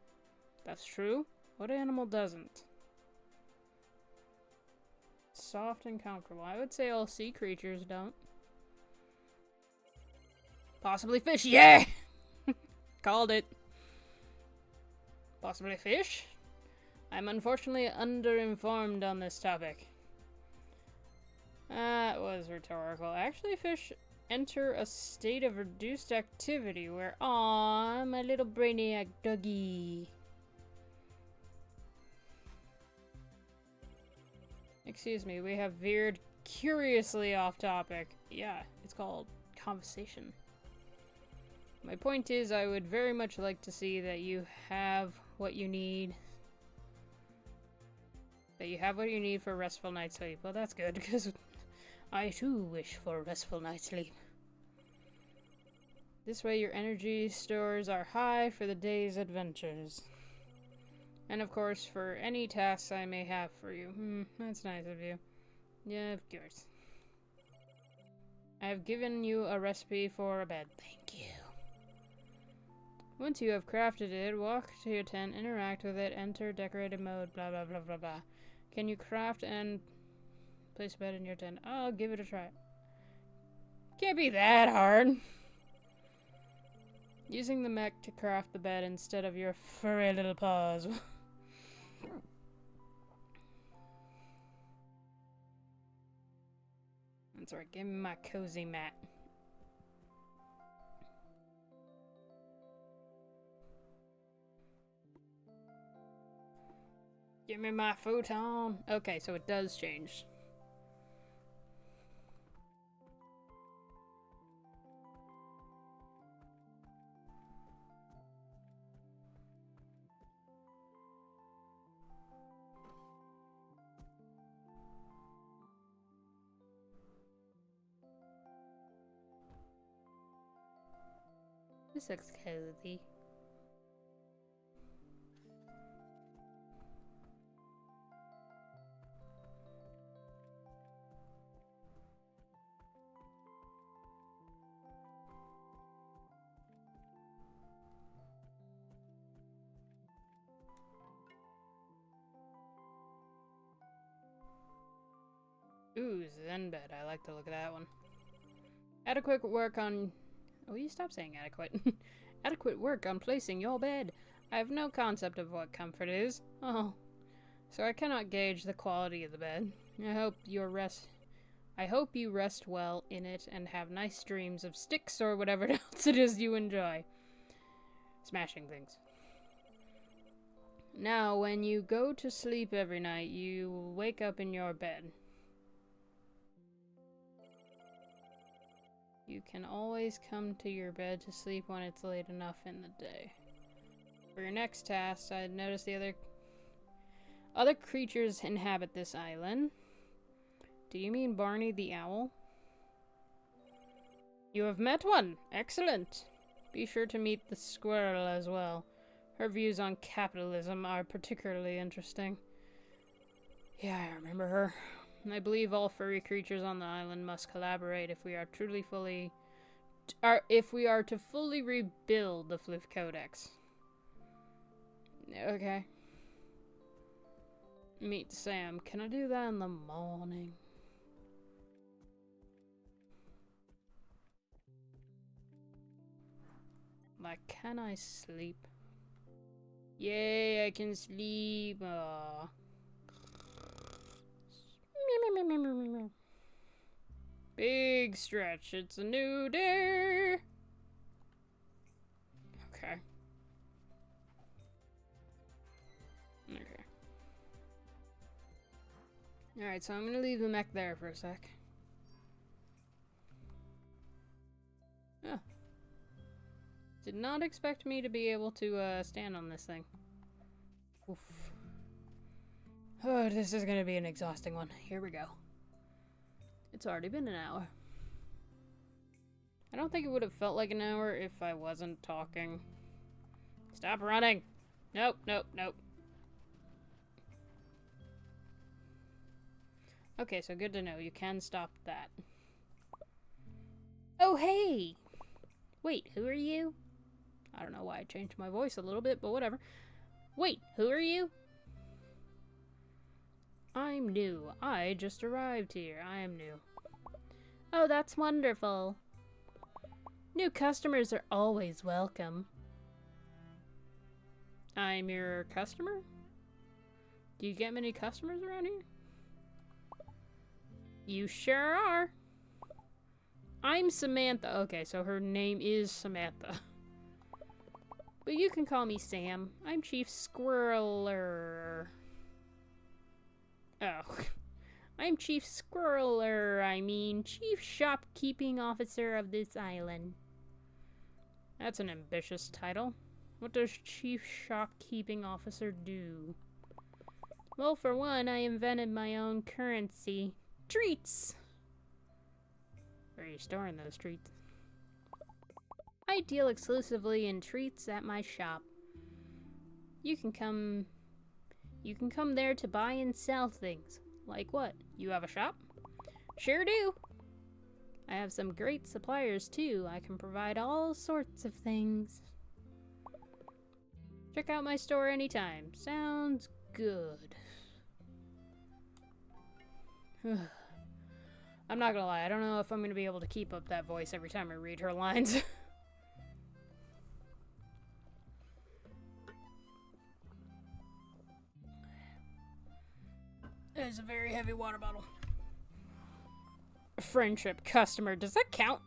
That's true. What animal doesn't? Soft and comfortable. I would say all sea creatures don't. Possibly fish. Yeah! Called it. Possibly fish? I'm unfortunately underinformed on this topic. That was rhetorical. Actually, fish enter a state of reduced activity where, aw, my little brainiac doggy. Excuse me, we have veered curiously off topic. Yeah, it's called conversation. My point is, I would very much like to see that you have what you need. That you have what you need for a restful night's sleep. Well, that's good, because I too wish for a restful night's sleep. This way your energy stores are high for the day's adventures. And of course, for any tasks I may have for you. That's nice of you. Yeah, of course. I have given you a recipe for a bed. Thank you. Once you have crafted it, walk to your tent, interact with it, enter decorated mode, blah blah blah blah blah. Can you craft and place a bed in your tent? I'll give it a try. Can't be that hard. Using the mech to craft the bed instead of your furry little paws. That's right, give me my cozy mat. Give me my futon. Okay, so it does change. This looks cozy. Ooh, Zen bed. I like the look of that one. Adequate work on... Oh, you stop saying adequate. Adequate work on placing your bed. I have no concept of what comfort is. Oh. So I cannot gauge the quality of the bed. I hope you rest well in it and have nice dreams of sticks or whatever else it is you enjoy. Smashing things. Now, when you go to sleep every night, you will wake up in your bed. You can always come to your bed to sleep when it's late enough in the day. For your next task, I noticed the other creatures inhabit this island. Do you mean Barney the owl? You have met one! Excellent! Be sure to meet the squirrel as well. Her views on capitalism are particularly interesting. Yeah, I remember her. I believe all furry creatures on the island must collaborate if we are to fully rebuild the Floof Codex. Okay. Meet Sam. Can I do that in the morning? Like, can I sleep? Yay, I can sleep. Aww. Big stretch. It's a new day. Okay. Okay. Alright, so I'm gonna leave the mech there for a sec. Oh. Did not expect me to be able to stand on this thing. Oof. Oh, this is gonna be an exhausting one. Here we go. It's already been an hour. I don't think it would have felt like an hour if I wasn't talking. Stop running! Nope, nope, nope. Okay, so good to know. You can stop that. Oh, hey! Wait, who are you? I don't know why I changed my voice a little bit, but whatever. Wait, who are you? I'm new. I just arrived here. I am new. Oh, that's wonderful. New customers are always welcome. I'm your customer? Do you get many customers around here? You sure are. I'm Samantha. Okay, so her name is Samantha. But you can call me Sam. I'm Chief Squirreler. Oh. I'm Chief Squirreler. I mean, Chief Shopkeeping Officer of this island. That's an ambitious title. What does Chief Shopkeeping Officer do? Well, for one, I invented my own currency. Treats! Where are you storing those treats? I deal exclusively in treats at my shop. You can come there to buy and sell things. Like what? You have a shop? Sure do. I have some great suppliers too. I can provide all sorts of things. Check out my store anytime. Sounds good. I'm not gonna lie, I don't know if I'm gonna be able to keep up that voice every time I read her lines. It's a very heavy water bottle. Friendship customer, does that count?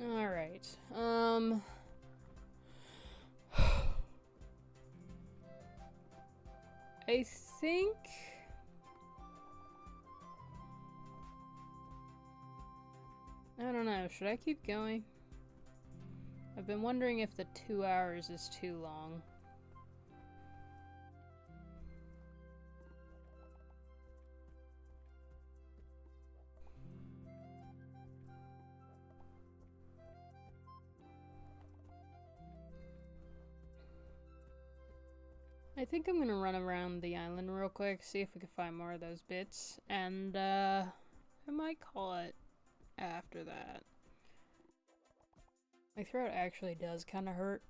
Alright, I think... I don't know, should I keep going? I've been wondering if the 2 hours is too long. I think I'm gonna run around the island real quick, see if we can find more of those bits, and I might call it after that. My throat actually does kind of hurt.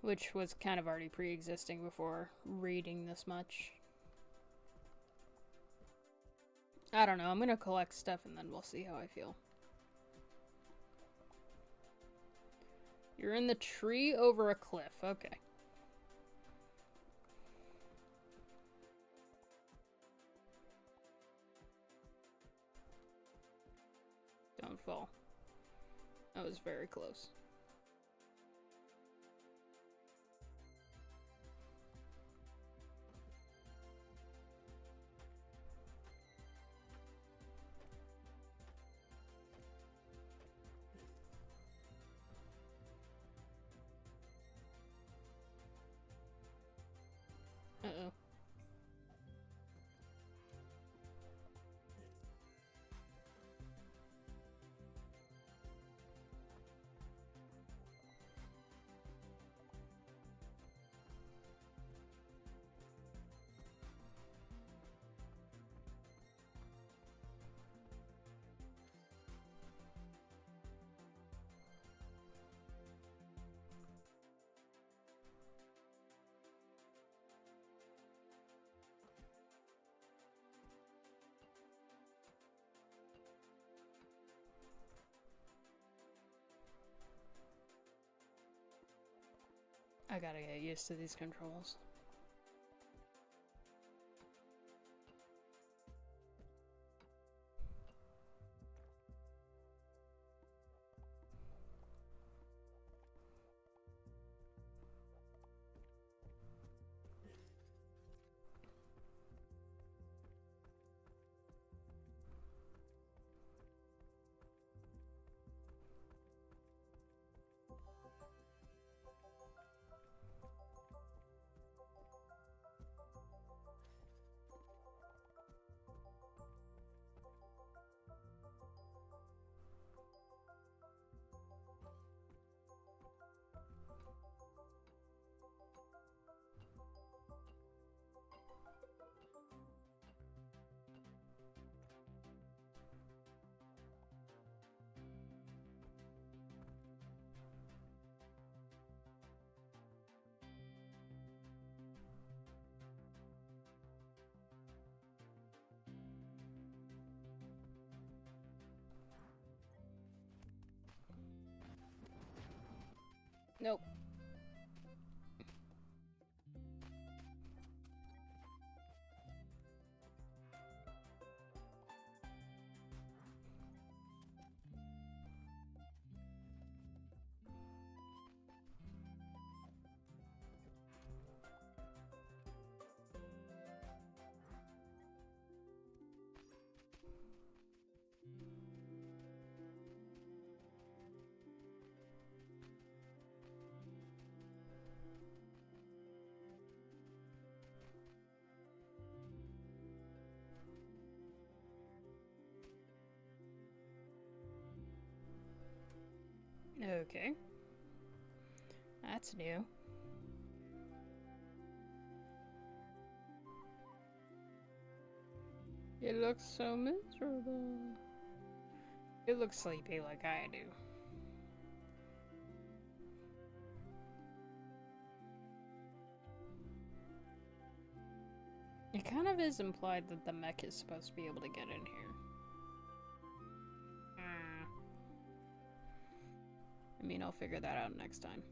Which was kind of already pre-existing before reading this much. I don't know, I'm gonna collect stuff and then we'll see how I feel. You're in the tree over a cliff, okay. Don't fall. That was very close. Uh-oh. I gotta get used to these controls. Nope. Okay. That's new. It looks so miserable. It looks sleepy like I do. It kind of is implied that the mech is supposed to be able to get in here. I mean, I'll figure that out next time.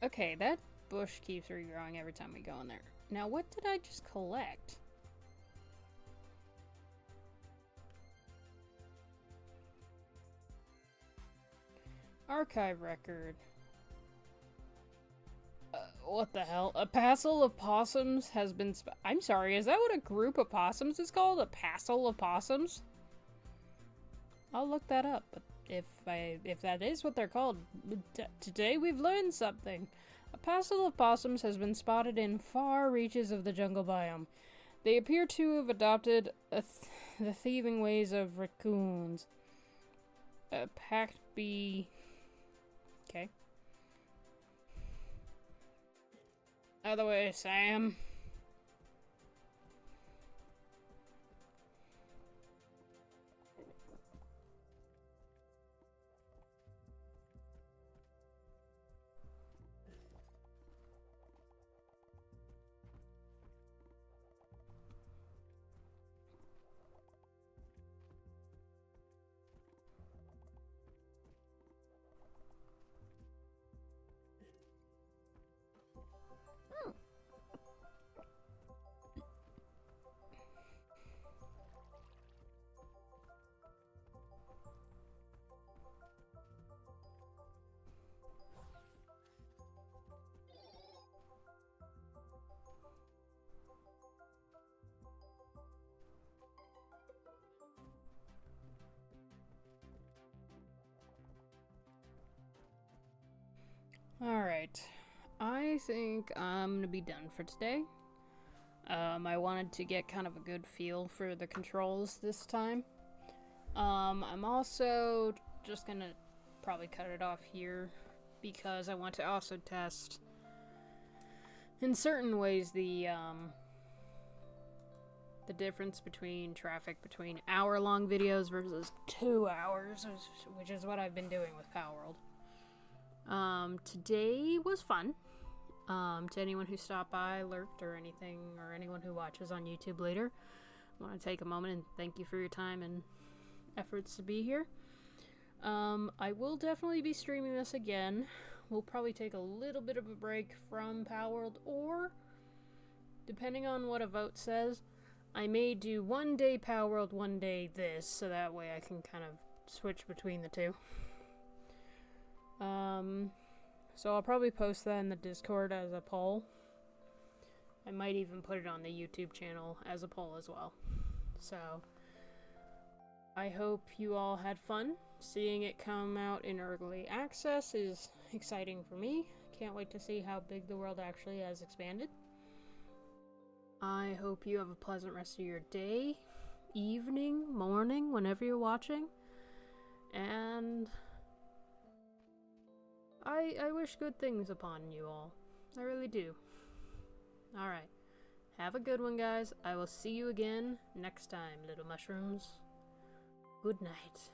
Okay, that bush keeps regrowing every time we go in there. Now, what did I just collect? Archive record. What the hell? A passel of possums has been I'm sorry, is that what a group of possums is called? A passel of possums? I'll look that up, but if that is what they're called, today we've learned something. A passel of possums has been spotted in far reaches of the jungle biome. They appear to have adopted the thieving ways of raccoons. A packed bee... Okay. Out of the way, Sam. Alright, I think I'm gonna be done for today. I wanted to get kind of a good feel for the controls this time. I'm also just gonna probably cut it off here because I want to also test in certain ways the difference between traffic between hour-long videos versus 2 hours, which is what I've been doing with Palworld. Today was fun. To anyone who stopped by, lurked, or anything, or anyone who watches on YouTube later, I want to take a moment and thank you for your time and efforts to be here. I will definitely be streaming this again. We'll probably take a little bit of a break from Palworld, or, depending on what a vote says, I may do one day Palworld, one day this, so that way I can kind of switch between the two. So I'll probably post that in the Discord as a poll. I might even put it on the YouTube channel as a poll as well. So, I hope you all had fun. Seeing it come out in early access is exciting for me. Can't wait to see how big the world actually has expanded. I hope you have a pleasant rest of your day, evening, morning, whenever you're watching. And I wish good things upon you all. I really do. Alright. Have a good one, guys. I will see you again next time, little mushrooms. Good night.